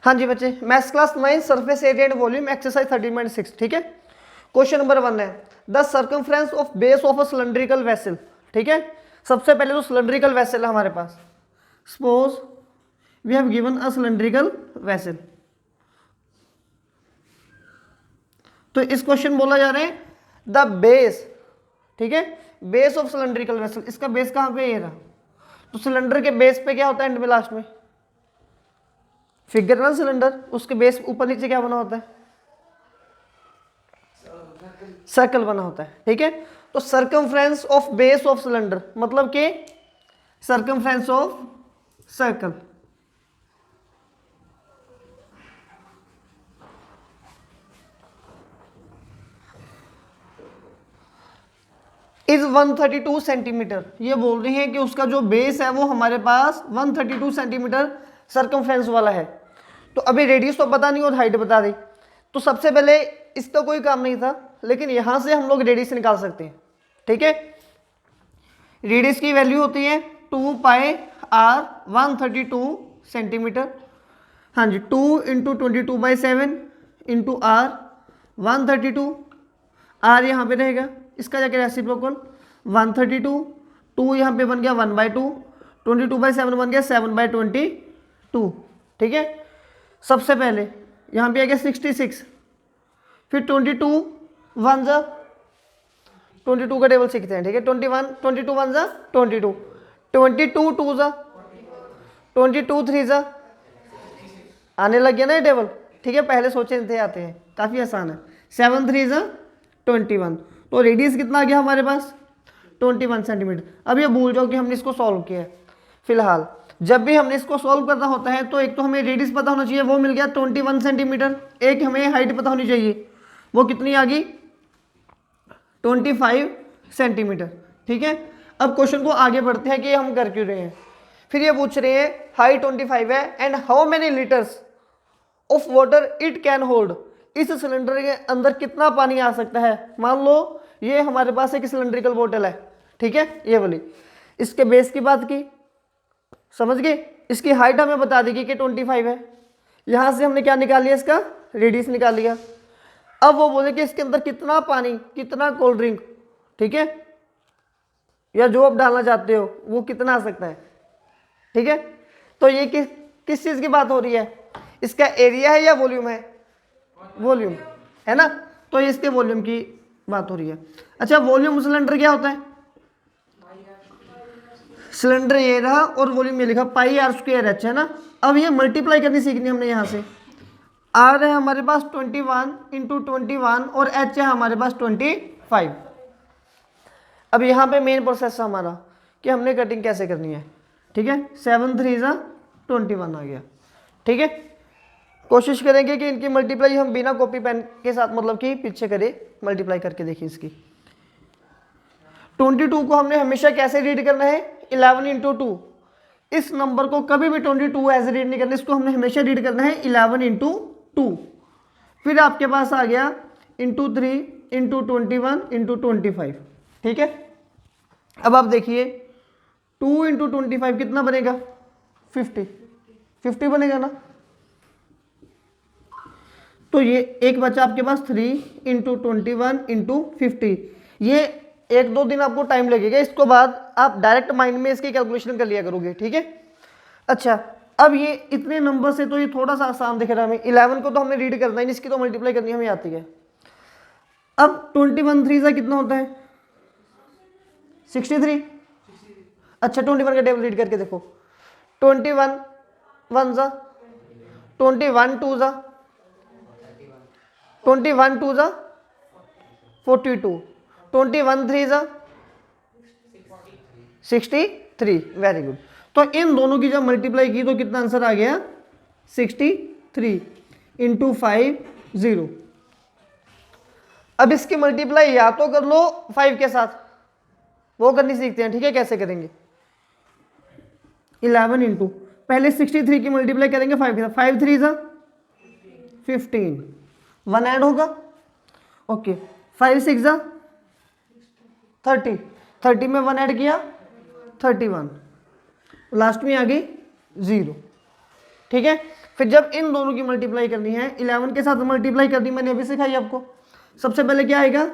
हाँ जी बच्चे, maths class 9 surface area and volume exercise 13.6। ठीक है, क्वेश्चन नंबर 1 है the circumference of base of a cylindrical vessel. ठीक है, सबसे पहले तो सिलेंड्रिकल वेसल है हमारे पास। Suppose we have given a cylindrical vessel, तो इस क्वेश्चन बोला जा रहा है द बेस। ठीक है, बेस ऑफ सिलेंड्रिकल वेसल, इसका बेस कहां पे ये रहा, तो सिलेंडर के बेस पे क्या होता है एंड में लास्ट में फिगर ना सिलेंडर, उसके बेस ऊपर नीचे क्या बना होता है, सर्कल बना होता है। ठीक है, तो circumference of base of cylinder मतलब कि circumference of circle is 132 centimetre. ये बोल रही है कि उसका जो बेस है वो हमारे पास 132 सेंटीमीटर सर्कमफ्रेंस वाला है। तो अभी रेडियस तो पता नहीं और हाइट बता दी, तो सबसे पहले इसका कोई काम नहीं था, लेकिन यहां से हम लोग रेडियस निकाल सकते हैं। ठीक है, रेडियस की वैल्यू होती है 2 पाई आर 132 सेंटीमीटर। हाँ जी, 2 इंटू 22/7 इंटू आर 132, आर यहाँ पे रहेगा, इसका जाके रेसिप्रोकल 132, 2 यहाँ पे बन गया 1/2, 22/7 बन गया 7/22। ठीक है, सबसे पहले यहाँ पे आ गया 66, फिर 22 1 जा 22 का टेबल सीखते हैं। ठीक है, 21 22 1 जा 22, 22 2 जा 22 3 जा, आने लग गया ना ये टेबल। ठीक है, पहले सोचे थे आते हैं, काफ़ी आसान है। 7 3 जा 21, तो रेडियस कितना आ गया हमारे पास 21 सेंटीमीटर। अब ये भूल जाओ कि हमने इसको सॉल्व किया है। फिलहाल जब भी हमने इसको सॉल्व करना होता है तो एक तो हमें रेडियस पता होना चाहिए, वो मिल गया 21 सेंटीमीटर, एक हमें हाइट पता होनी चाहिए, वो कितनी आ गई 25 सेंटीमीटर। ठीक है, अब क्वेश्चन को आगे बढ़ते हैं कि हम कर क्यों रहे हैं। फिर ये पूछ रहे हैं हाइट 25 है and how many litres of water it can hold. इस सिलेंडर के अंदर कितना पानी आ सकता है। मान लो ये हमारे पास एक सिलेंड्रिकल बोतल है, ठीक है, ये वाली, इसके बेस की बात की, समझ गए, इसकी हाइट हमें बता देगी कि 25 है, यहां से हमने क्या निकाल लिया, इसका रेडियस निकाल लिया। अब वो बोले कि इसके अंदर कितना पानी, कितना कोल्ड ड्रिंक, ठीक है, या जो आप डालना चाहते हो वो कितना आ सकता है। ठीक है, तो ये किस चीज की बात हो रही है, इसका एरिया है या वॉल्यूम है, वॉल्यूम है ना, तो ये इसके वॉल्यूम की बात हो रही है। अच्छा, वॉल्यूम सिलेंडर क्या होता है, सिलेंडर ये रहा और वॉल्यूम ये लिखा पाई आर स्क्वायर एच है ना। अब ये मल्टीप्लाई करनी सीखनी हमने, यहाँ से आर है हमारे पास 21 इंटू 21 और एच है हमारे पास 25। अब यहाँ पे मेन प्रोसेस है हमारा कि हमने कटिंग कैसे करनी है। ठीक है, 7 3 जा 21 आ गया। ठीक है, कोशिश करेंगे कि इनकी मल्टीप्लाई हम बिना कॉपी पेन के साथ मतलब कि पीछे करें, मल्टीप्लाई करके देखिए इसकी। 22 को हमने हमेशा कैसे रीड करना है, 11 इंटू 2। इस नंबर को कभी भी 22 ऐसे रीड नहीं करना, इसको हमने हमेशा रीड करना है 11 इंटू 2। फिर आपके पास आ गया इंटू 3 इंटू 21 इंटू 25। ठीक है, अब आप देखिए 2 इंटू 25 कितना बनेगा, 50 बनेगा ना। तो ये एक बचा आपके पास 3 इंटू 21 इंटू 50। ये 1-2 दिन आपको टाइम लगेगा, इसको बाद आप डायरेक्ट माइंड में इसकी कैलकुलेशन कर लिया करोगे। ठीक है, अच्छा, अब ये इतने नंबर से तो ये थोड़ा सा आसान दिख रहा है हमें। 11 को तो हमने रीड करना है, इसकी तो मल्टीप्लाई करनी हमें आती है। अब 21 3 से कितना होता है 63। अच्छा, 21 का टेबल रीड करके देखो, 21 1 जा 21 2 जा 21 2 जा 42, 21 3 जा 63। Very good. तो इन दोनों की जब मल्टीप्लाई की तो कितना आंसर आ गया 63 इंटू 5 0। अब इसकी मल्टीप्लाई या तो कर लो 5 के साथ, वो करनी सीखते हैं। ठीक है, कैसे करेंगे, 11 इंटू पहले 63 की मल्टीप्लाई करेंगे 5 के साथ, 5 3 जा 15, 1 ऐड होगा, ओके, 5 6 जा 30, 30 में 1 ऐड किया 31, लास्ट में आ गई 0। ठीक है। फिर जब इन दोनों की मल्टीप्लाई करनी है, 11 के साथ मल्टीप्लाई करनी, मैंने अभी सिखाई आपको। सबसे पहले क्या आएगा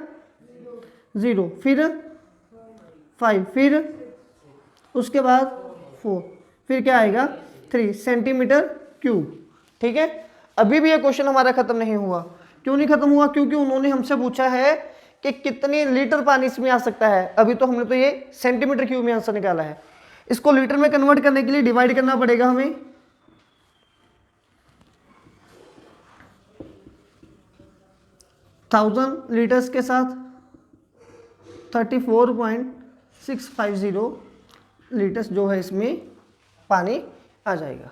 0, फिर 5, फिर उसके बाद 4, फिर क्या आएगा 3 सेंटीमीटर क्यूब। ठीक है। अभी भी ये क्वेश्चन हमारा खत्म नहीं हुआ। क्यों नहीं खत्म हुआ? क्योंकि उन्होंने हमसे पूछा है कि कितने लीटर पानी इसमें आ सकता है। अभी तो हमने तो ये सेंटीमीटर क्यूब में आंसर निकाला है। इसको लीटर में कन्वर्ट करने के लिए डिवाइड करना पड़ेगा हमें। 1000 लीटर्स के साथ 34.650 लीटर्स जो है इसमें पानी आ जाएगा।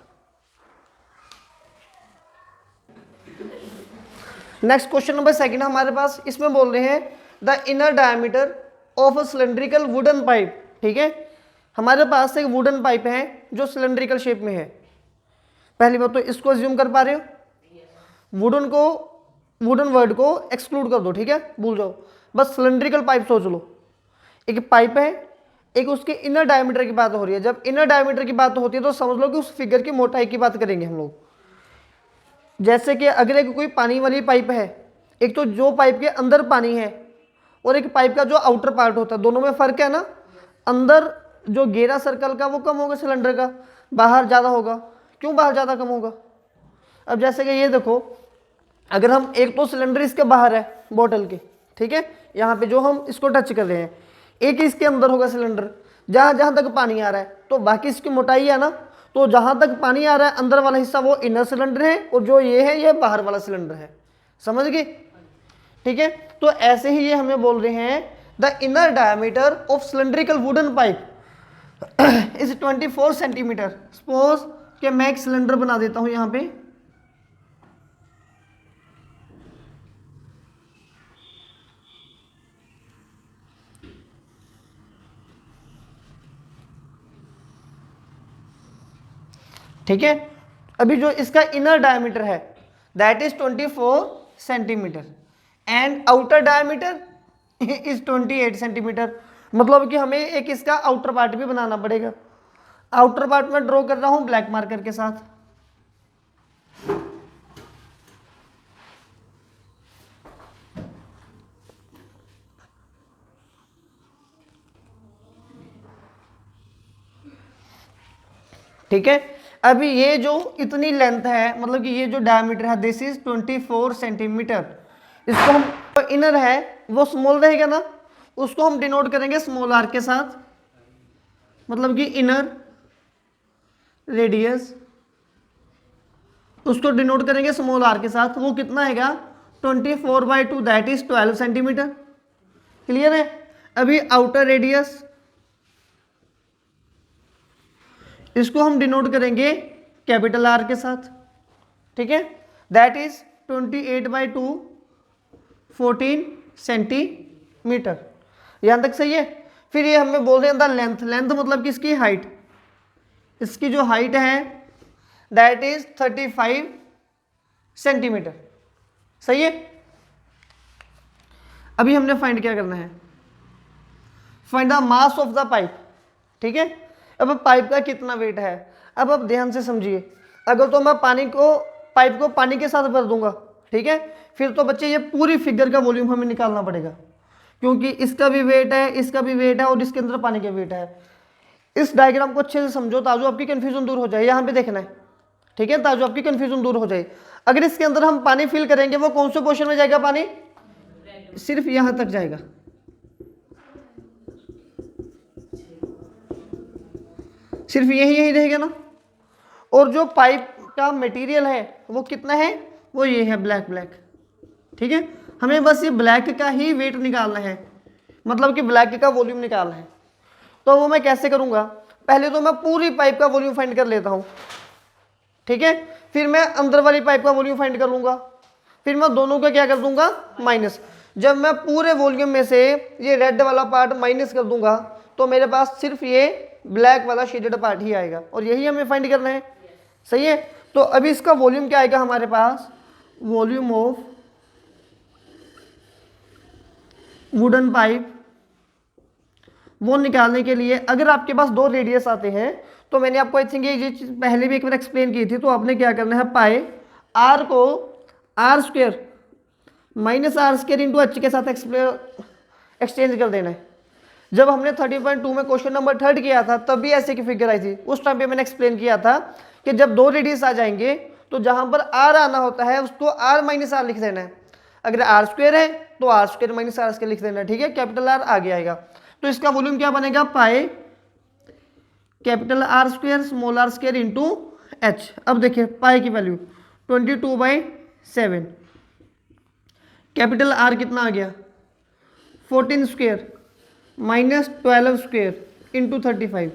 नेक्स्ट क्वेश्चन नंबर 2 हमारे पास, इसमें बोल रहे हैं the inner diameter of a cylindrical wooden pipe. ठीक है, हमारे पास एक वुडन पाइप है जो सिलेंड्रिकल शेप में है। पहली बात तो इसको अज्यूम कर पा रहे हो, वुडन वर्ड को एक्सक्लूड कर दो। ठीक है, भूल जाओ, बस सिलेंड्रिकल पाइप सोच लो। एक पाइप है, एक उसके इनर डायमीटर की बात हो रही है। जब इनर डायमीटर की बात होती है तो समझ लो कि उस फिगर की मोटाई की बात करेंगे हम लोग। जैसे कि अगर एक कोई पानी वाली पाइप है, एक तो जो पाइप के अंदर पानी है और एक पाइप का जो आउटर पार्ट होता है, दोनों में फर्क है ना। अंदर जो घेरा सर्कल का वो कम होगा सिलेंडर का, बाहर ज़्यादा होगा। क्यों बाहर ज़्यादा कम होगा? अब जैसे कि ये देखो, अगर हम एक तो सिलेंडर इसके बाहर है बोतल के, ठीक है, यहाँ पे जो हम इसको टच कर रहे हैं, एक इसके अंदर होगा सिलेंडर, जहाँ जहाँ तक पानी आ रहा है तो बाकी इसकी मोटाई है ना। तो जहाँ तक पानी आ रहा है अंदर वाला हिस्सा वो इनर सिलेंडर है और जो ये है ये बाहर वाला सिलेंडर है। समझ गए? ठीक है, तो ऐसे ही ये हमें बोल रहे हैं the inner diameter of cylindrical wooden pipe is 24 centimetre. Suppose कि मैं एक सिलेंडर बना देता हूं यहां पे, ठीक है। अभी जो इसका इनर डायमीटर है that is 24 centimetre and outer diameter is 28 centimetre. मतलब कि हमें एक इसका आउटर पार्ट भी बनाना पड़ेगा। आउटर पार्ट में ड्रॉ कर रहा हूं ब्लैक मार्कर के साथ। ठीक है, अभी ये जो इतनी लेंथ है, मतलब कि ये जो डायमीटर है दिस इज 24 सेंटीमीटर। इसको हम इनर है वो स्मॉल रहेगा ना, उसको हम डिनोट करेंगे स्मॉल आर के साथ। मतलब कि इनर रेडियस उसको डिनोट करेंगे स्मॉल आर के साथ। वो कितना हैगा 24/2 दैट इज 12 सेंटीमीटर। क्लियर है? अभी आउटर रेडियस इसको हम डिनोट करेंगे कैपिटल आर के साथ। ठीक है, दैट इज 28/2 14 सेंटीमीटर। यहां तक सही है? फिर ये हमें बोल रहे हैं द लेंथ। लेंथ मतलब कि इसकी हाइट, इसकी जो हाइट है दैट इज 35 सेंटीमीटर। सही है? अभी हमने फाइंड क्या करना है, find the mass of the pipe. ठीक है, अब पाइप का कितना वेट है। अब आप ध्यान से समझिए, अगर तो मैं पाइप को पानी के साथ भर दूंगा, ठीक है, फिर तो बच्चे ये पूरी फिगर का वॉल्यूम हमें निकालना पड़ेगा, क्योंकि इसका भी वेट है, इसका भी वेट है और इसके अंदर पानी का वेट है। इस डायग्राम को अच्छे से समझो ताजो आपकी कंफ्यूजन दूर हो जाए। यहाँ पे देखना है, ठीक है, ताजो आपकी कंफ्यूजन दूर हो जाए। अगर इसके अंदर हम पानी फिल करेंगे वो कौन से पोर्शन में जाएगा पानी? सिर्फ यहां तक जाएगा। सिर्फ यही रहेगा ना। और जो पाइप का मटेरियल है वो कितना है, वो ये है ब्लैक। ठीक है, हमें बस ये ब्लैक का ही वेट निकालना है, मतलब कि ब्लैक का वॉल्यूम निकालना है। तो वो मैं कैसे करूंगा? पहले तो मैं पूरी पाइप का वॉल्यूम फाइंड कर लेता हूं, ठीक है, फिर मैं अंदर वाली पाइप का वॉल्यूम फाइंड कर लूंगा, फिर मैं दोनों का क्या कर दूंगा माइनस। जब मैं पूरे वॉल्यूम में से ये रेड वाला पार्ट माइनस कर दूंगा तो मेरे पास सिर्फ ये ब्लैक वाला शेडेड पार्ट ही आएगा, और यही हमें फाइंड करना है। सही है? तो अभी इसका वॉल्यूम क्या आएगा हमारे पास, वॉल्यूम ऑफ वुडन पाइप। वो निकालने के लिए अगर आपके पास 2 रेडियस आते हैं तो मैंने आपको आई थिंक ये चीज़ पहले भी एक बार एक्सप्लेन की थी। तो आपने क्या करना है, पाए आर को R square minus R square into H के साथ एक्सचेंज कर देना है। जब हमने 30.2 में क्वेश्चन नंबर 3 किया था तब भी ऐसे की फिगर आई थी। उस टाइम पे मैंने एक्सप्लेन किया था कि जब दो रेडियस आ जाएंगे तो जहां पर आर आना होता है उसको आर माइनस आर लिख देना है। अगर आर स्क्वेयर है तो R square minus R square लिख देना है, ठीक है। कैपिटल आर आगे आएगा तो इसका वॉल्यूम क्या बनेगा, pi capital R square small R square into H. अब देखिए पाए की वैल्यू 22/7, कैपिटल आर कितना आ गया 14 स्क्वेयर माइनस 12 स्क्वेयर इंटू 35।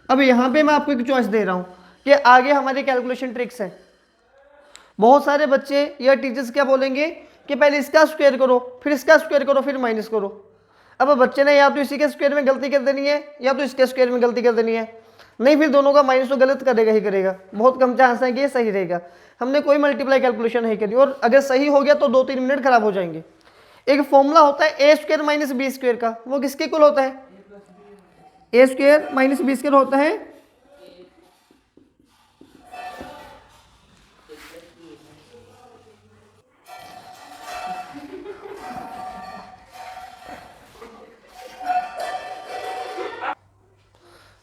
अब यहाँ पे मैं आपको एक चॉइस दे रहा हूँ कि आगे हमारे कैलकुलेशन ट्रिक्स हैं। बहुत सारे बच्चे या टीचर्स क्या बोलेंगे कि पहले इसका स्क्वायर करो फिर इसका स्क्वायर करो फिर माइनस करो। अब बच्चे ने या तो इसी के स्क्वायर में गलती कर देनी है या तो इसके स्क्वायर में गलती कर देनी है, नहीं फिर दोनों का माइनस तो गलत करेगा ही करेगा। बहुत कम चांस है कि ये सही रहेगा। हमने कोई मल्टीप्लाई कैलकुलेशन नहीं करी और अगर सही हो गया तो 2-3 मिनट खराब हो जाएंगे। एक फॉर्मूला होता है ए स्क्वायर माइनस बी स्क्वायर का, वो किसके इक्वल होता है, ए स्क्वायर माइनस बी स्क्वायर होता है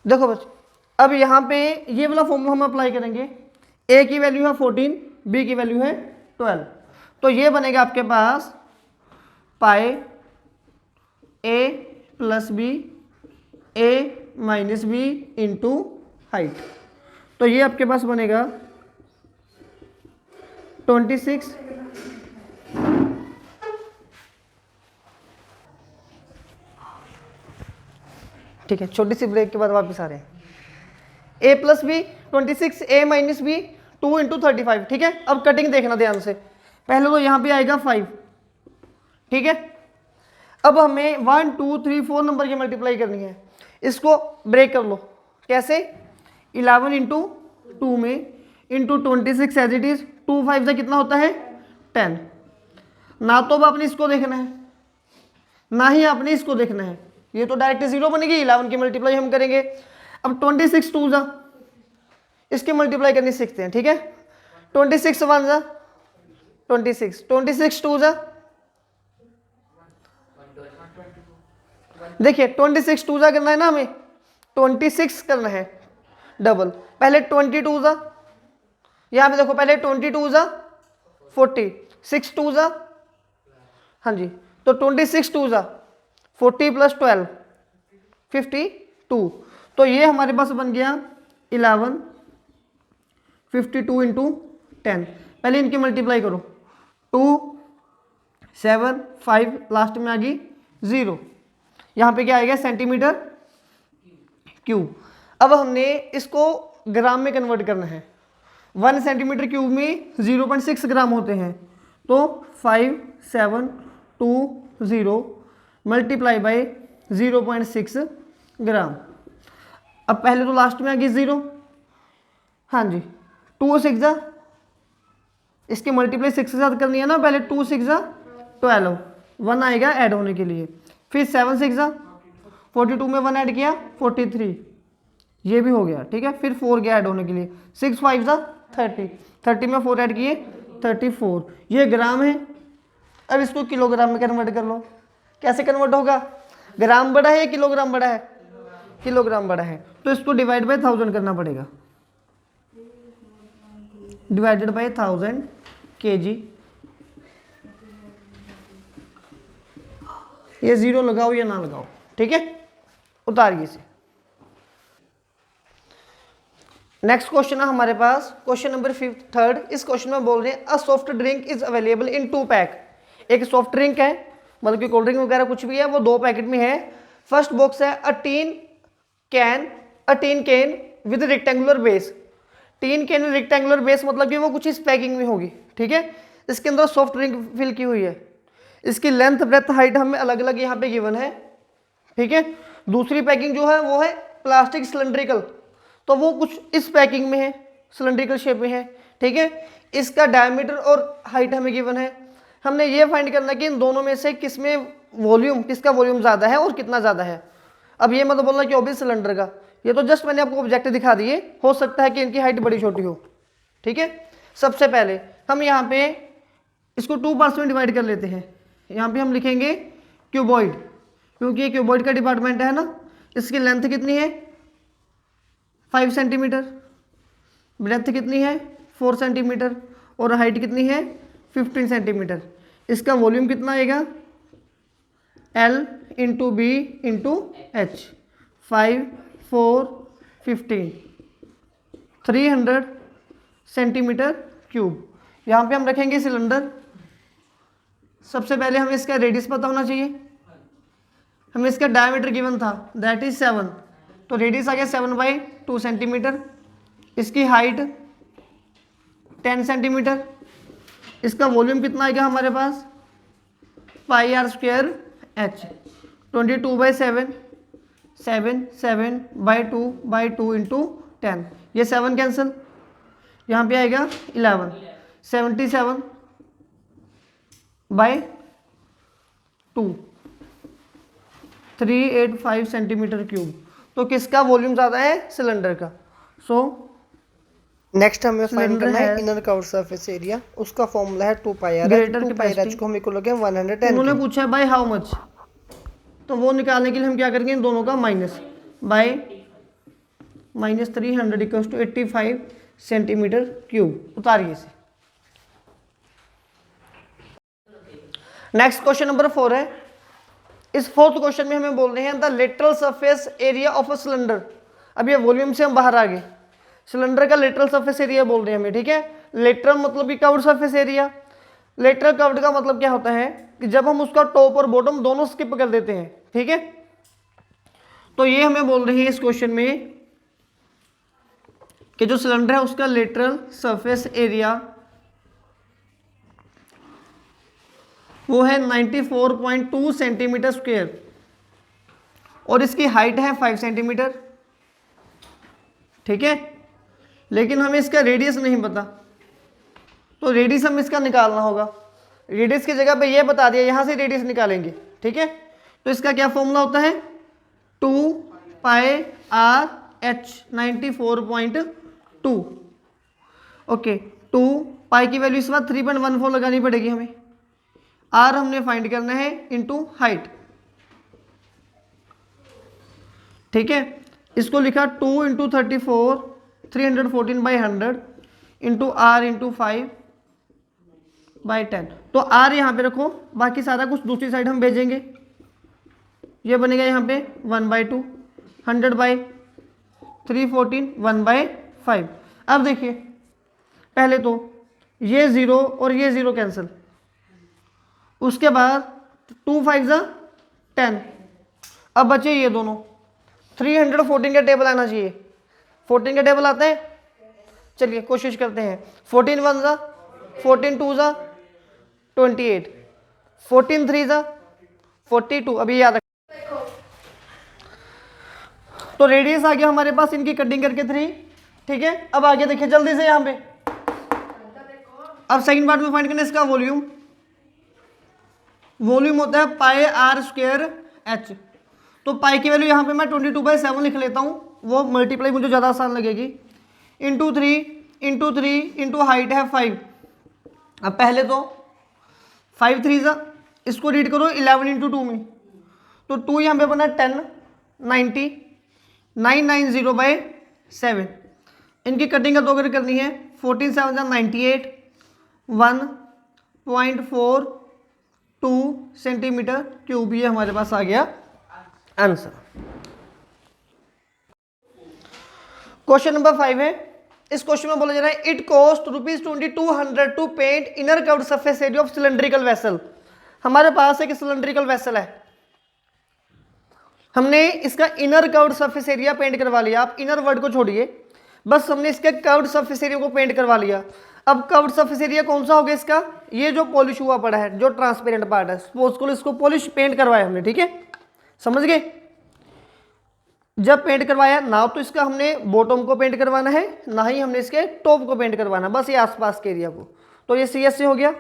देखो बच्चे अब यहाँ पे ये वाला फॉर्मूला हम अप्लाई करेंगे। ए की वैल्यू है 14, बी की वैल्यू है 12, तो ये बनेगा आपके पास पाए ए प्लस बी ए माइनस बी इंटू हाइट। तो ये आपके पास बनेगा 26 ठीक है। छोटी सी ब्रेक के बाद वापस आ रहे हैं। ए प्लस बी 26 ए माइनस बी 2 इंटू 35, ठीक है। अब कटिंग देखना ध्यान से, पहले तो यहाँ पे आएगा 5, ठीक है। अब हमें 1 2 3 4 नंबर की मल्टीप्लाई करनी है, इसको ब्रेक कर लो। कैसे, 11 इंटू 2 में इंटू 26 एज इट इज 2 5 से कितना होता है 10। ना तो अब आपने इसको देखना है ना ही आपने इसको देखना है, ये तो डायरेक्ट 0 बनेगी। 11 की मल्टीप्लाई हम करेंगे। अब 26 2 जा इसकी मल्टीप्लाई करनी सीखते हैं, ठीक है। 26 1 जा 26, 26 2 जा देखिए 26 2 जा करना है ना, हमें 26 करना है डबल। पहले 22 जा, यहां पे देखो पहले 22 जा 40, 6 2 जा, हाँ जी, तो 26 2 जा 40 प्लस 12 52। तो ये हमारे पास बन गया 11 52 इंटू 10। पहले इनकी मल्टीप्लाई करो, 2 7 5 लास्ट में आ गई 0। यहाँ पे क्या आएगा सेंटीमीटर क्यूब। अब हमने इसको ग्राम में कन्वर्ट करना है। 1 सेंटीमीटर क्यूब में 0.6 ग्राम होते हैं, तो 5 7 2 0 मल्टीप्लाई बाई 0.6 ग्राम। अब पहले तो लास्ट में आ गई 0, हाँ जी, 2 6 जा इसकी मल्टीप्लाई 6 के साथ करनी है ना, पहले 2 6 जा 12, 1 आएगा ऐड होने के लिए, फिर 7 6 जा 42 में 1 ऐड किया 43, ये भी हो गया, ठीक है। फिर 4 गया ऐड होने के लिए, 6 5 जा 30, 30 में 4 ऐड किए 34, ये ग्राम है। अब इसको किलोग्राम में कन्वर्ट कर लो। कैसे कन्वर्ट होगा, ग्राम बड़ा है या किलोग्राम बड़ा है, किलोग्राम बड़ा है, तो इसको डिवाइड बाय 1000 करना पड़ेगा, डिवाइडेड बाय 1000 kg। ये 0 लगाओ या ना लगाओ, ठीक है, उतारिए इसे। नेक्स्ट क्वेश्चन है हमारे पास, क्वेश्चन नंबर 3। इस क्वेश्चन में बोल रहे हैं a soft drink is available in 2 pack. एक सॉफ्ट ड्रिंक है, मतलब कि कोल्ड ड्रिंक वगैरह कुछ भी है, वो 2 पैकेट में है। फर्स्ट बॉक्स है a tin can with rectangular base. Tin can with rectangular base मतलब कि वो कुछ इस पैकिंग में होगी, ठीक है। इसके अंदर सॉफ्ट ड्रिंक फिल की हुई है। इसकी लेंथ ब्रेथ हाइट हमें अलग अलग यहाँ पे गिवन है, ठीक है। दूसरी पैकिंग जो है वो है प्लास्टिक सिलेंड्रिकल, तो वो कुछ इस पैकिंग में है, सिलेंड्रिकल शेप में है, ठीक है। इसका डायमीटर और हाइट हमें गिवन है। हमने ये फाइंड करना कि इन दोनों में से किसमें वॉल्यूम, किसका वॉल्यूम ज़्यादा है और कितना ज़्यादा है। अब ये मतलब बोलना कि ऑब्वियस सिलेंडर का, ये तो जस्ट मैंने आपको ऑब्जेक्ट दिखा दिए, हो सकता है कि इनकी हाइट बड़ी छोटी हो। ठीक है, सबसे पहले हम यहाँ पे इसको 2 पार्ट्स में डिवाइड कर लेते हैं। यहाँ पे हम लिखेंगे क्यूबॉइड, क्योंकि ये क्यूबॉइड का डिपार्टमेंट है ना। इसकी लेंथ कितनी है 5 सेंटीमीटर, ब्रेथ कितनी है 4 सेंटीमीटर और हाइट कितनी है 15 सेंटीमीटर। इसका वॉल्यूम कितना आएगा L into B into H, 5 4 15 300 centimetre cube. यहाँ पे हम रखेंगे सिलेंडर। सबसे पहले हमें इसका रेडियस पता होना चाहिए, हमें इसका डायमीटर गिवन था दैट इज 7, तो रेडियस आ गया 7/2 सेंटीमीटर। इसकी हाइट 10 सेंटीमीटर। इसका वॉल्यूम कितना आएगा हमारे पास πr² h, 22/7, 7/2 इंटू 10, ये 7 कैंसिल, यहाँ पे आएगा 11, 77/2, 385 सेंटीमीटर क्यूब। तो किसका वॉल्यूम ज़्यादा है सिलेंडर का। सो नेक्स्ट हमें फाइंड करना है इनर कर्व्ड सरफेस एरिया। उसका फॉर्मूला है 2πr, ग्रेटर 2πr को हम इक्वल हो गया 110। उन्होंने पूछा है बाय हाउ मच, तो वो निकालने के लिए हम क्या करेंगे इन दोनों का minus, by -300 equals to 85 centimetre cube. उतारिए इसे। नेक्स्ट क्वेश्चन नंबर 4 है। इस फोर्थ क्वेश्चन में हमें बोल रहे हैं the lateral surface area of a cylinder. अब ये वॉल्यूम से हम बाहर आ गए, सिलेंडर का लेटरल सरफेस एरिया बोल रहे हैं हमें। ठीक है, लेटरल मतलब कि curved surface area. Lateral curved का मतलब क्या होता है कि जब हम उसका टॉप और बॉटम दोनों स्किप कर देते हैं। ठीक है, तो ये हमें बोल रहे हैं इस क्वेश्चन में कि जो सिलेंडर है उसका लेटरल सरफेस एरिया वो है 94.2 सेंटीमीटर स्क्वायर और इसकी हाइट है 5 सेंटीमीटर। ठीक है, लेकिन हमें इसका रेडियस नहीं पता, तो रेडियस हम इसका निकालना होगा। रेडियस की जगह पे ये बता दिया, यहाँ से रेडियस निकालेंगे। ठीक है, तो इसका क्या फॉर्मूला होता है 2πr h 94.2। ओके, 2 पाई की वैल्यू इस बार 3.14 लगानी पड़ेगी हमें। आर हमने फाइंड करना है इनटू हाइट। ठीक है, इसको लिखा 2 इंटू 34 314/100 इंटू आर इंटू 5/10। तो आर यहाँ पे रखो, बाकी सारा कुछ दूसरी साइड हम भेजेंगे। ये बनेगा यहाँ पे 1/2, 100/314 1/5। अब देखिए पहले तो ये 0 और ये 0 कैंसिल, उसके बाद 2 5 10, अब बचे ये दोनों। 314 का टेबल आना चाहिए, 14 का टेबल आता है। चलिए कोशिश करते हैं। 14 1 14 2 28, 14 3 42। अभी याद रख, तो रेडियस आ गया हमारे पास इनकी कटिंग करके 3। ठीक है, अब आगे देखिए जल्दी से यहाँ पे। अब सेकंड पार्ट में फाइंड करना इसका वॉल्यूम। वॉल्यूम होता है πr² h। तो पाई की वैल्यू यहाँ पे मैं 22/7 लिख लेता हूँ, वो मल्टीप्लाई मुझे ज़्यादा आसान लगेगी। इंटू 3 इंटू हाइट है 5। अब पहले तो 5 3 इसको रीड करो 11 इंटू 2 में, तो 2 यहाँ पे बना 10 90 990/7। इनकी कटिंग का अगर करनी है 14 7 98, 1.42 सेंटीमीटर क्यूब। ये हमारे पास आ गया आंसर। क्वेश्चन नंबर 5 है। इस क्वेश्चन में बोला जा रहा है it cost ₹2200 to paint inner curved surface area of cylindrical vessel. हमारे पास एक सिलेंड्रिकल वेसल है, हमने इसका inner curved surface area paint करवा लिया। आप इनर वर्ड को छोड़िए, बस हमने इसके कर्व्ड सरफेस एरिया को पेंट करवा लिया। अब कर्व्ड सरफेस एरिया कौन सा होगा इसका, ये जो पॉलिश हुआ पड़ा है, जो ट्रांसपेरेंट पार्ट है, सपोज को इसको पॉलिश पेंट करवाया हमने। ठीक है, समझ गए। जब पेंट करवाया ना तो इसका हमने बॉटम को पेंट करवाना है, ना ही हमने इसके टॉप को पेंट करवाना, बस ये आसपास के एरिया को। तो ये CS से हो गया।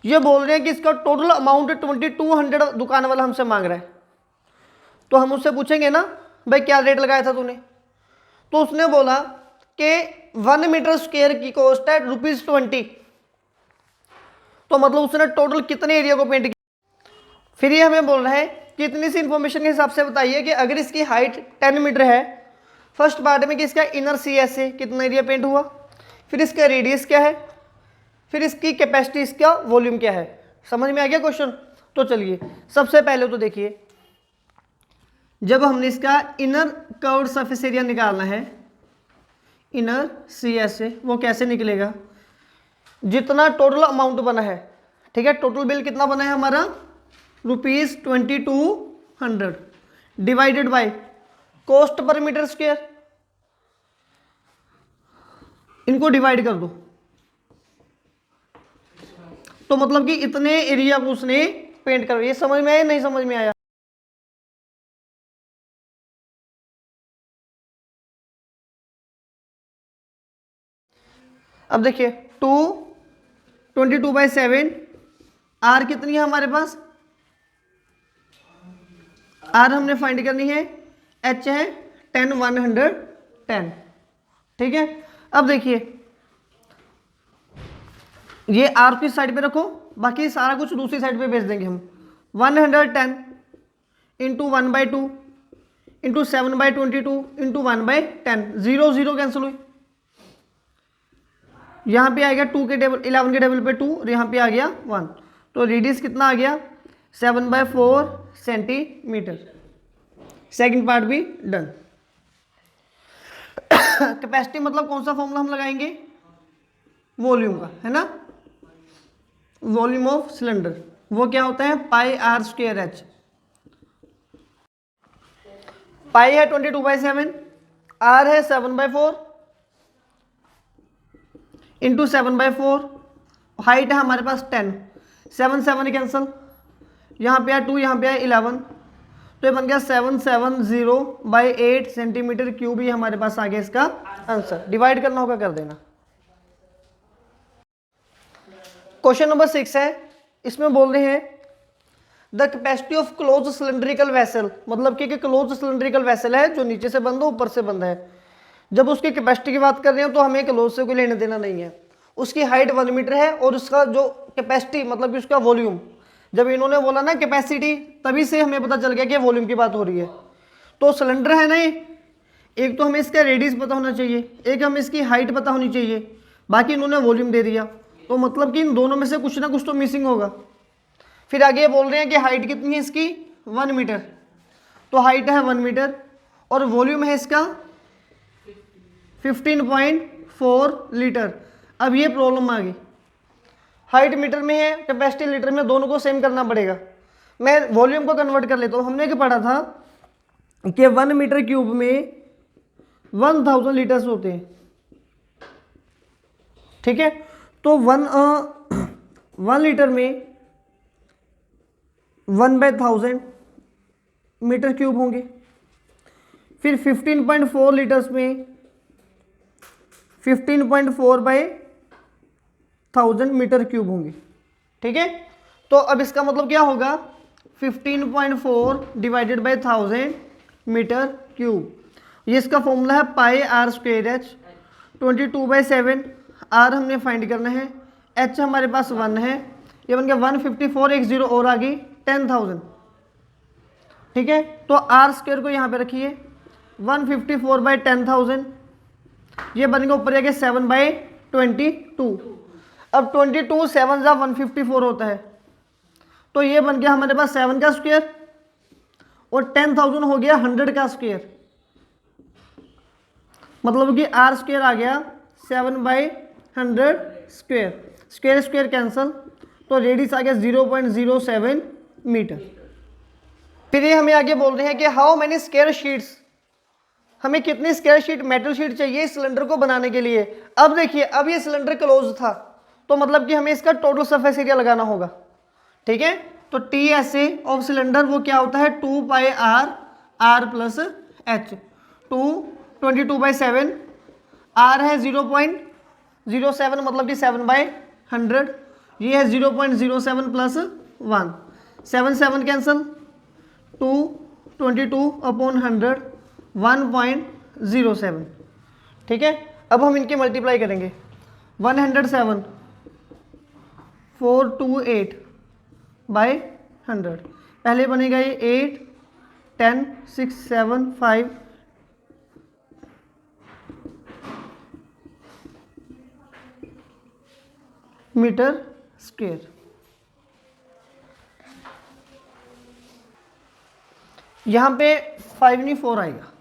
ये बोल रहे हैं कि इसका टोटल अमाउंट 2200 दुकान वाला हमसे मांग रहा है। तो हम उससे पूछेंगे ना भाई क्या रेट लगाया था तूने, तो उसने बोला कि 1 मीटर स्क्वायर की कॉस्ट है ₹20। तो मतलब उसने टोटल कितने एरिया को पेंट किया। फिर ये हमें बोल रहा है कि इतनी सी इंफॉर्मेशन के हिसाब से बताइए कि अगर इसकी हाइट 10 मीटर है, फर्स्ट पार्ट में कि इसका इनर CS से कितना एरिया पेंट हुआ, फिर इसका रेडियस क्या है, फिर इसकी कैपेसिटी, इसका वॉल्यूम क्या है। समझ में आ गया क्वेश्चन। तो चलिए सबसे पहले तो देखिए, जब हमने इसका इनर कर्व्ड सरफेस एरिया निकालना है इनर CS से, वो कैसे निकलेगा, जितना टोटल अमाउंट बना है, ठीक है, टोटल बिल कितना बना है हमारा ₹2200 divided by cost per metre square, इनको डिवाइड कर दो। तो मतलब कि इतने एरिया को उसने पेंट कर, ये समझ में आया नहीं समझ में आया। अब देखिए 22/7 आर कितनी है हमारे पास, आर हमने फाइंड करनी है, एच है 10 110, ठीक है। अब देखिए ये आर की साइड पे रखो, बाकी सारा कुछ दूसरी साइड पे भेज देंगे हम। 110 इंटू 1/2 इंटू 7/22 इंटू 1/10, 0 0 कैंसिल हुई, यहाँ पे आ गया 2 के टेबल 11 के टेबल पे 2 और यहाँ पे आ गया 1, तो रेडियस कितना आ गया 7/4 सेंटीमीटर। सेकंड पार्ट भी डन। कैपेसिटी मतलब कौन सा फॉर्मूला हम लगाएंगे, वॉल्यूम का, है ना, वॉल्यूम ऑफ सिलेंडर, वो क्या होता है πr²h। पाई है 22/7, आर है 7/4 इंटू 7/4, हाइट है हमारे पास 10, 7 7 कैंसल, यहाँ पे है 2, यहाँ पे है 11, तो ये बन गया 770/8 सेंटीमीटर क्यूब। ही हमारे पास आ गया इसका आंसर। डिवाइड करना होगा कर देना। क्वेश्चन नंबर 6 है, इसमें बोल रहे हैं the capacity of close cylindrical vessel, मतलब कि क्लोज सिलेंड्रिकल वेसल है जो नीचे से बंद है ऊपर से बंद है। जब उसकी कैपेसिटी की बात कर रहे हो तो हमें क्लोज से कोई लेने देना नहीं है। उसकी हाइट 1 मीटर है और उसका जो कैपेसिटी मतलब कि उसका वॉल्यूम, जब इन्होंने बोला ना कैपेसिटी, तभी से हमें पता चल गया कि वॉल्यूम की बात हो रही है। तो सिलेंडर है ना ये, एक तो हमें इसका रेडियस पता होना चाहिए, एक हमें इसकी हाइट पता होनी चाहिए, बाकी इन्होंने वॉल्यूम दे दिया, तो मतलब कि इन दोनों में से कुछ ना कुछ तो मिसिंग होगा। फिर आगे बोल रहे हैं कि हाइट कितनी है इसकी 1 मीटर, तो हाइट है 1 मीटर और वॉल्यूम है इसका 15.4 लीटर। अब ये प्रॉब्लम आ गई, हाइट मीटर में है, कैपेसिटी लीटर में, दोनों को सेम करना पड़ेगा। मैं वॉल्यूम को कन्वर्ट कर लेता हूँ। हमने क्या पढ़ा था कि 1 मीटर क्यूब में 1000 लीटर्स होते हैं, ठीक है। तो 1 लीटर में 1/1000 मीटर क्यूब होंगे। फिर 15.4 लीटर्स में 15.4/1000 मीटर क्यूब होंगे, ठीक है। तो अब इसका मतलब क्या होगा 15.4 डिवाइडेड बाई 1000 मीटर क्यूब। ये इसका फॉर्मूला है πr²h। 22/7 आर हमने फाइंड करना है, एच हमारे पास 1 है, ये बन गया 154, एक 0 और आ गई 10,000, ठीक है। तो आर स्क्वायर को यहाँ पे रखिए 154/10,000, ये बन गया ऊपर जाके 7/22। अब 22 7 जा 154 होता है, तो ये बन गया हमारे पास 7 का स्क्वायर और 10,000 हो गया 100 का स्क्वायर, मतलब कि आर स्क्वायर आ गया 7/100 स्क्वायर, स्क्वायर स्क्वायर कैंसल, तो रेडियस आ गया 0.07 मीटर। फिर ये हमें आगे बोल रहे हैं कि हाउ मेनी स्क्वायर शीट्स, हमें कितनी स्क्वायर शीट मेटल शीट चाहिए इस सिलेंडर को बनाने के लिए। अब देखिए, अब ये सिलेंडर क्लोज था, तो मतलब कि हमें इसका टोटल सरफेस एरिया लगाना होगा, ठीक है। तो TSA ऑफ सिलेंडर वो क्या होता है 2πr r plus h। 22/7 r है 0.07 मतलब कि 7/100, ये है 0.07 प्लस 1, 7 7 कैंसल, 2 22/100 1.07। ठीक है, अब हम इनके मल्टीप्लाई करेंगे। 107 428 बाय 100, पहले बनेगा ये 8 10 6 7 5 मीटर स्क्वायर। यहाँ पे 5 नहीं 4 आएगा।